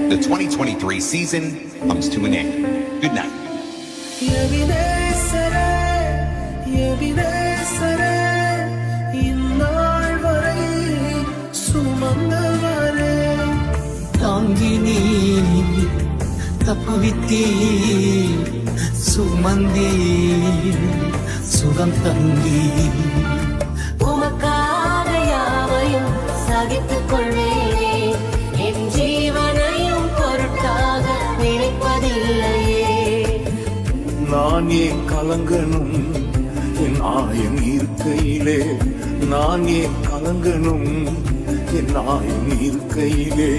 The 2023 season comes to an end. Good night. தாங்கினி தப்புவித்தீ சுமந்தி சுகம் தந்தி உமக்காக யாவையும் சகித்துக் கொள்வேனே என் ஜீவனையும் பொருட்டாக நினைப்பதில்லையே நான் ஏன் கலங்கணும் என் ஆயம் இருக்கையிலே நான் ஏன் கலங்கணும் என் ஆயம் இருக்கையிலே